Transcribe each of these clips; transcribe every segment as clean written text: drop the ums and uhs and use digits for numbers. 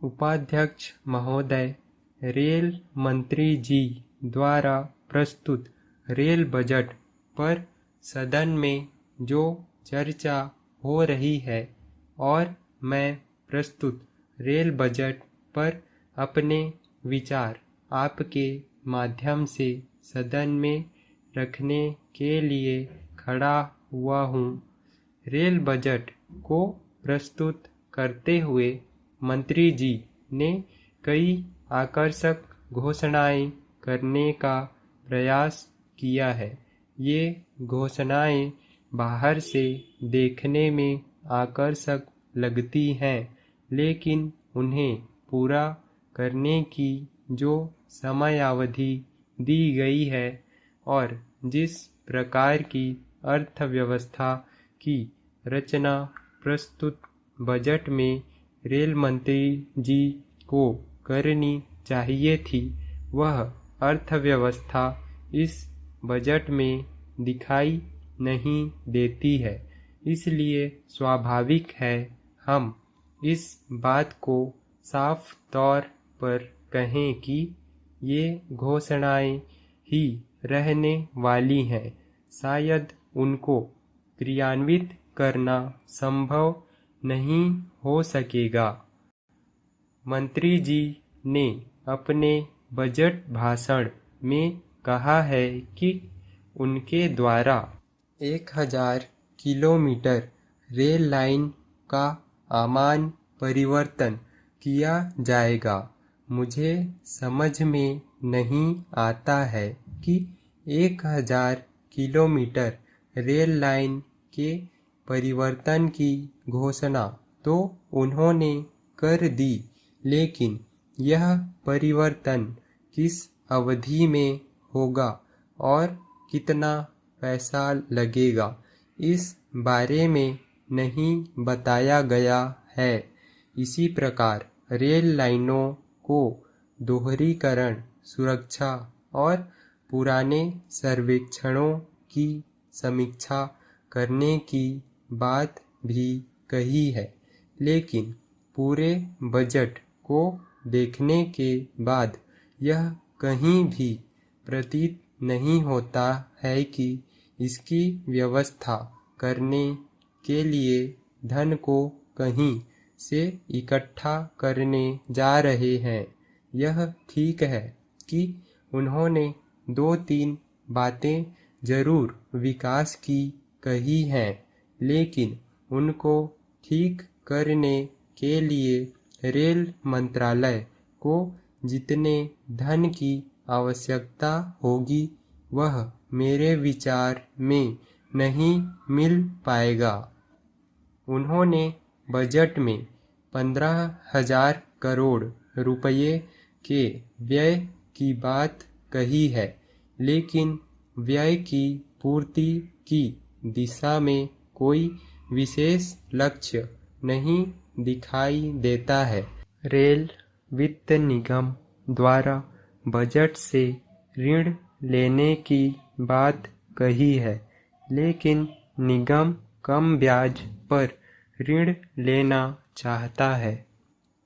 उपाध्यक्ष महोदय, रेल मंत्री जी द्वारा प्रस्तुत रेल बजट पर सदन में जो चर्चा हो रही है और मैं प्रस्तुत रेल बजट पर अपने विचार आपके माध्यम से सदन में रखने के लिए खड़ा हुआ हूँ। रेल बजट को प्रस्तुत करते हुए मंत्री जी ने कई आकर्षक घोषणाएं करने का प्रयास किया है। ये घोषणाएं बाहर से देखने में आकर्षक लगती हैं, लेकिन उन्हें पूरा करने की जो समयावधि दी गई है और जिस प्रकार की अर्थव्यवस्था की रचना प्रस्तुत बजट में रेल मंत्री जी को करनी चाहिए थी, वह अर्थव्यवस्था इस बजट में दिखाई नहीं देती है। इसलिए स्वाभाविक है हम इस बात को साफ तौर पर कहें कि ये घोषणाएं ही रहने वाली हैं। शायद उनको क्रियान्वित करना संभव नहीं हो सकेगा। मंत्री जी ने अपने बजट भाषण में कहा है कि उनके द्वारा 1000 किलोमीटर रेल लाइन का आमान परिवर्तन किया जाएगा। मुझे समझ में नहीं आता है कि 1000 किलोमीटर रेल लाइन के परिवर्तन की घोषणा तो उन्होंने कर दी, लेकिन यह परिवर्तन किस अवधि में होगा और कितना पैसा लगेगा, इस बारे में नहीं बताया गया है। इसी प्रकार रेल लाइनों को दोहरीकरण, सुरक्षा और पुराने सर्वेक्षणों की समीक्षा करने की बात भी कही है, लेकिन पूरे बजट को देखने के बाद यह कहीं भी प्रतीत नहीं होता है कि इसकी व्यवस्था करने के लिए धन को कहीं से इकट्ठा करने जा रहे हैं। यह ठीक है कि उन्होंने 2-3 बातें जरूर विकास की कही हैं, लेकिन उनको ठीक करने के लिए रेल मंत्रालय को जितने धन की आवश्यकता होगी वह मेरे विचार में नहीं मिल पाएगा। उन्होंने बजट में 15,000 करोड़ रुपये के व्यय की बात कही है, लेकिन व्यय की पूर्ति की दिशा में कोई विशेष लक्ष्य नहीं दिखाई देता है। रेल वित्त निगम द्वारा बजट से ऋण लेने की बात कही है, लेकिन निगम कम ब्याज पर ऋण लेना चाहता है।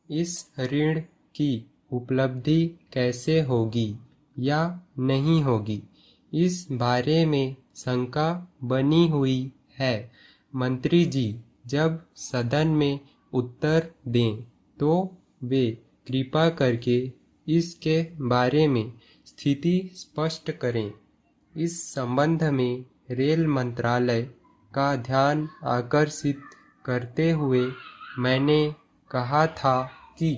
इस ऋण की उपलब्धि कैसे होगी या नहीं होगी, इस बारे में शंका बनी हुई है। मंत्री जी जब सदन में उत्तर दें तो वे कृपा करके इसके बारे में स्थिति स्पष्ट करें। इस संबंध में रेल मंत्रालय का ध्यान आकर्षित करते हुए मैंने कहा था कि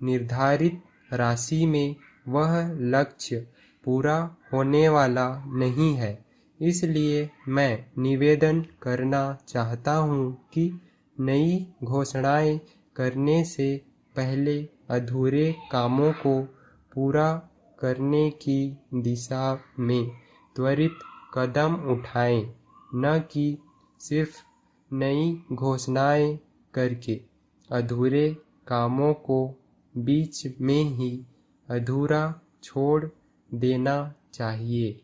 निर्धारित राशि में वह लक्ष्य पूरा होने वाला नहीं है। इसलिए मैं निवेदन करना चाहता हूँ कि नई घोषणाएं करने से पहले अधूरे कामों को पूरा करने की दिशा में त्वरित कदम उठाएं, न कि सिर्फ नई घोषणाएं करके अधूरे कामों को बीच में ही अधूरा छोड़ देना चाहिए।